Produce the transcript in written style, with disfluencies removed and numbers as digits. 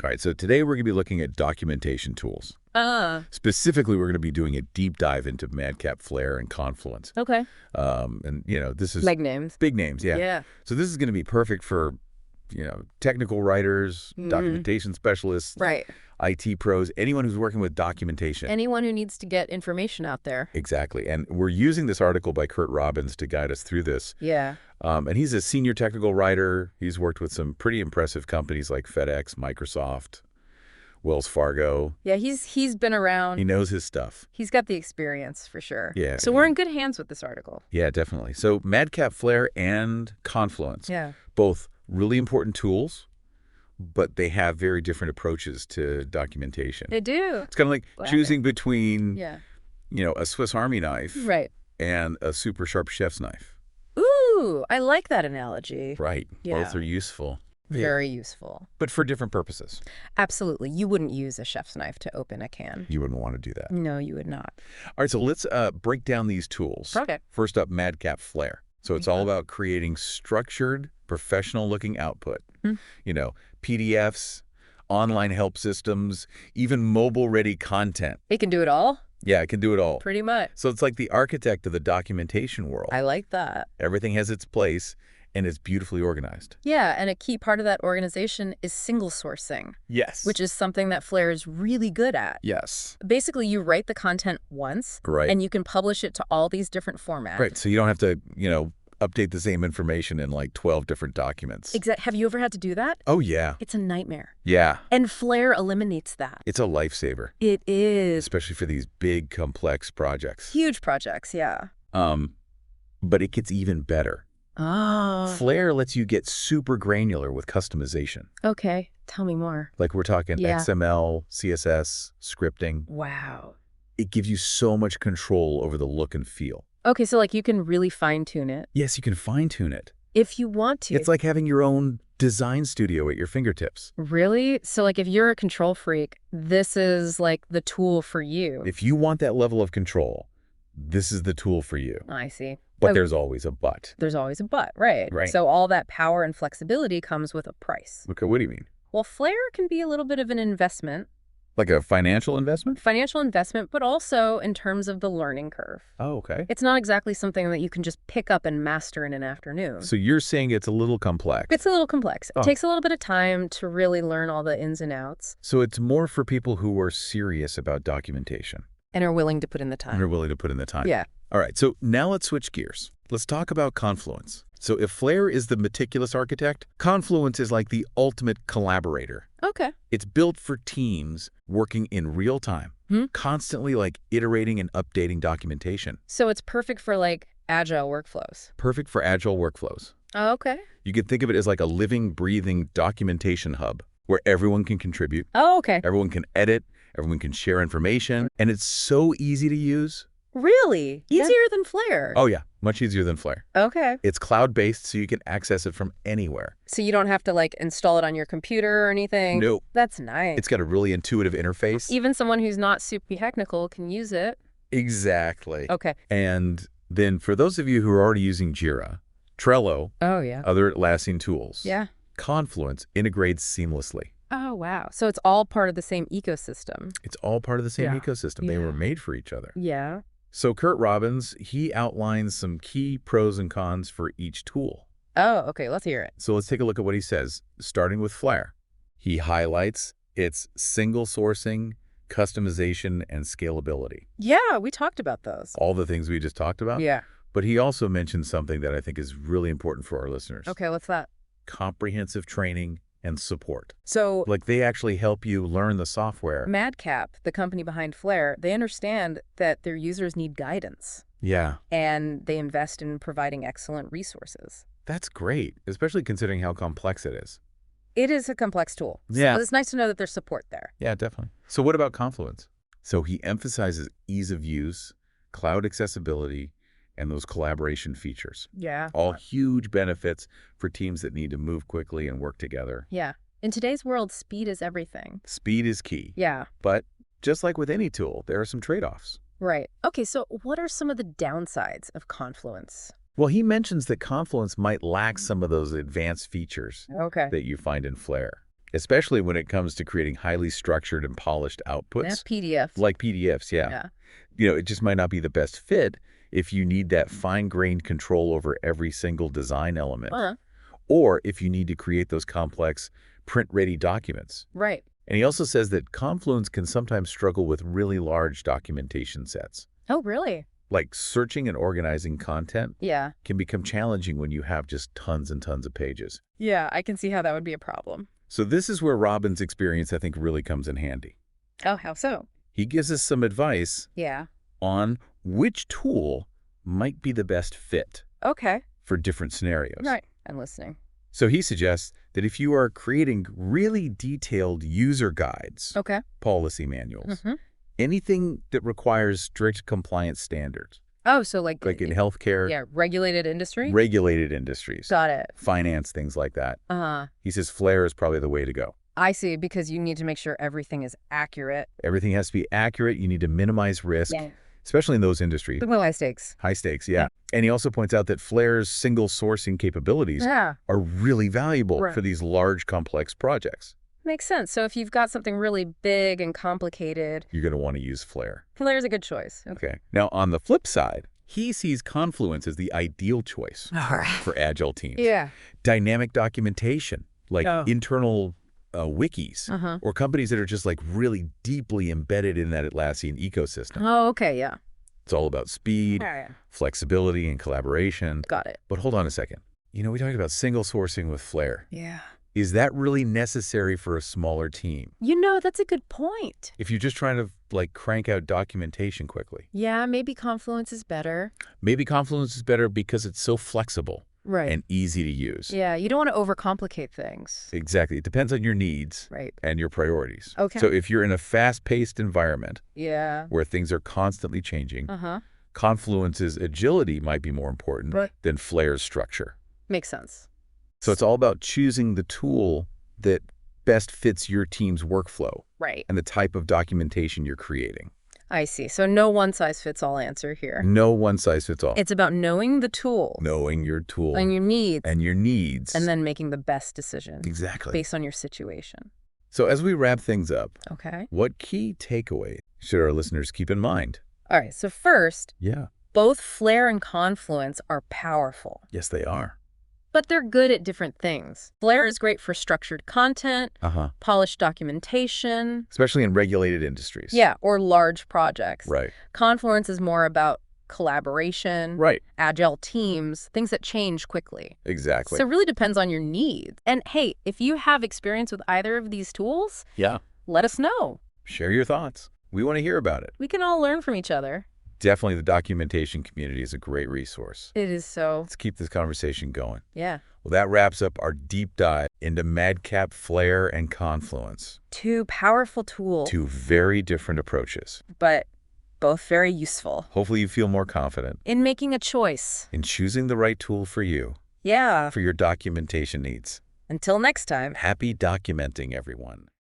All right, so today we're going to be looking at documentation tools. Specifically, we're going to be doing a deep dive into MadCap Flare and Confluence. Okay. This is Big names. big names, yeah. Yeah. So this is going to be perfect for, technical writers, documentation specialists, Right. IT pros, anyone who's working with documentation. Anyone who needs to get information out there. Exactly. And we're using this article by Curt Robbins to guide us through this. Yeah. And he's a senior technical writer. He's worked with some pretty impressive companies like FedEx, Microsoft, Wells Fargo. Yeah, he's been around. He knows his stuff. He's got the experience for sure. Yeah. So we're in good hands with this article. Yeah, definitely. So MadCap Flare and Confluence, Yeah. both really important tools, but they have very different approaches to documentation. They do. It's kind of like choosing between, Yeah. a Swiss Army knife Right. and a super sharp chef's knife. Ooh, I like that analogy. Right. Yeah. Both are useful. Very useful. But for different purposes. Absolutely. You wouldn't use a chef's knife to open a can. You wouldn't want to do that. No, you would not. All right, so let's break down these tools. Okay. First up, MadCap Flare. So it's all about creating structured, professional-looking output. PDFs, online help systems, even mobile-ready content. It can do it all? Yeah, it can do it all. Pretty much. So it's like the architect of the documentation world. I like that. Everything has its place, and it's beautifully organized. Yeah, and a key part of that organization is single sourcing. Yes. Which is something that Flare is really good at. Yes. Basically, you write the content once, Right. and you can publish it to all these different formats. Right, so you don't have to, update the same information in like 12 different documents. Exactly. Have you ever had to do that? Oh, yeah. It's a nightmare. Yeah. And Flare eliminates that. It's a lifesaver. It is. Especially for these big, complex projects. Huge projects, yeah. But it gets even better. Oh. Flare lets you get super granular with customization. Okay. Tell me more. Like we're talking XML, CSS, scripting. Wow. It gives you so much control over the look and feel. Okay, so like you can really fine-tune it. Yes, you can fine-tune it. If you want to. It's like having your own design studio at your fingertips. Really? So like if you're a control freak, this is like the tool for you. If you want that level of control, this is the tool for you. I see. But there's always a but. There's always a but, right? Right. So all that power and flexibility comes with a price. Okay, what do you mean? Well, Flare can be a little bit of an investment. Like a financial investment? Financial investment, but also in terms of the learning curve. Oh, okay. It's not exactly something that you can just pick up and master in an afternoon. So you're saying it's a little complex. It's a little complex. It takes a little bit of time to really learn all the ins and outs. So it's more for people who are serious about documentation. And are willing to put in the time. And are willing to put in the time. Yeah. All right, so now let's switch gears. Let's talk about Confluence. So if Flare is the meticulous architect, Confluence is like the ultimate collaborator. Okay. It's built for teams working in real time, constantly like iterating and updating documentation. So it's perfect for like Agile workflows. Perfect for Agile workflows. Oh, okay. You could think of it as like a living, breathing documentation hub where everyone can contribute. Oh, okay. Everyone can edit, everyone can share information, and it's so easy to use. Really? Easier than Flare? Oh yeah, much easier than Flare. Okay. It's cloud-based, so you can access it from anywhere. So you don't have to like install it on your computer or anything? No. That's nice. It's got a really intuitive interface. Even someone who's not super technical can use it. Exactly. Okay. And then for those of you who are already using Jira, Trello, Oh, yeah. other Atlassian tools, Yeah. Confluence integrates seamlessly. Oh, wow. So it's all part of the same ecosystem. It's all part of the same Yeah. ecosystem. They Yeah. were made for each other. Yeah. So Curt Robbins, he outlines some key pros and cons for each tool. Oh, okay. Let's hear it. So let's take a look at what he says, starting with Flare. He highlights its single sourcing, customization, and scalability. Yeah, we talked about those. All the things we just talked about. Yeah. But he also mentions something that I think is really important for our listeners. Okay, what's that? Comprehensive training and support. So Like they actually help you learn the software. MadCap, the company behind Flare, they understand that their users need guidance. Yeah, And they invest in providing excellent resources. that's great, especially considering how complex it is. It is a complex tool. Yeah. So it's nice to know that there's support there. Yeah, definitely. So what about Confluence? So he emphasizes ease of use, cloud accessibility, and those collaboration features. Yeah. All huge benefits for teams that need to move quickly and work together. Yeah. In today's world, speed is everything. Speed is key. Yeah. But just like with any tool, there are some trade-offs. Right. Okay, so what are some of the downsides of Confluence? Well, he mentions that Confluence might lack some of those advanced features Okay. that you find in Flare. especially when it comes to creating highly structured and polished outputs. PDFs. Like PDFs, yeah. Yeah. It just might not be the best fit if you need that fine-grained control over every single design element. Or if you need to create those complex print-ready documents. Right. And he also says that Confluence can sometimes struggle with really large documentation sets. Oh, really? Like searching and organizing content Yeah. can become challenging when you have just tons and tons of pages. Yeah, I can see how that would be a problem. So this is where Robbins' experience, I think, really comes in handy. Oh, how so? He gives us some advice Yeah. on which tool might be the best fit Okay. for different scenarios. Right. I'm listening. So he suggests that if you are creating really detailed user guides, Okay. policy manuals, anything that requires strict compliance standards, Oh, so like in healthcare, yeah, regulated industry? regulated industries, Got it. finance, things like that, Uh-huh. he says Flare is probably the way to go. I see, because you need to make sure everything is accurate. Everything has to be accurate. You need to minimize risk, especially in those industries. The high stakes. High stakes, yeah. And he also points out that Flare's single sourcing capabilities are really valuable for these large, complex projects. Makes sense. So if you've got something really big and complicated, You're going to want to use Flare. Flare's a good choice. Okay. Now, on the flip side, he sees Confluence as the ideal choice for Agile teams. Yeah. Dynamic documentation, like internal wikis, or companies that are just like really deeply embedded in that Atlassian ecosystem. Oh, okay, yeah. It's all about speed, flexibility, and collaboration. Got it. But hold on a second. We talked about single sourcing with Flare. Yeah. Is that really necessary for a smaller team? That's a good point. If you're just trying to crank out documentation quickly. Yeah, maybe Confluence is better. Maybe Confluence is better because it's so flexible and easy to use. Yeah, you don't want to overcomplicate things. Exactly. It depends on your needs and your priorities. Okay. So if you're in a fast-paced environment where things are constantly changing, Confluence's agility might be more important than Flare's structure. Makes sense. So it's all about choosing the tool that best fits your team's workflow and the type of documentation you're creating. I see. So no one-size-fits-all answer here. No one-size-fits-all. It's about knowing the tool. Knowing your tool. And your needs. And your needs. And then making the best decision. Exactly. Based on your situation. So as we wrap things up, okay, what key takeaway should our listeners keep in mind? All right. So first, yeah, both Flare and Confluence are powerful. Yes, they are. But they're good at different things. Flare is great for structured content, polished documentation. Especially in regulated industries. Yeah, or large projects. Right. Confluence is more about collaboration, agile teams, things that change quickly. Exactly. So it really depends on your needs. And hey, if you have experience with either of these tools, let us know. Share your thoughts. We want to hear about it. We can all learn from each other. Definitely the documentation community is a great resource. It is so. Let's keep this conversation going. Yeah. Well, that wraps up our deep dive into MadCap Flare and Confluence. Two powerful tools. Two very different approaches. But both very useful. Hopefully you feel more confident. In making a choice. In choosing the right tool for you. Yeah. For your documentation needs. Until next time. Happy documenting, everyone.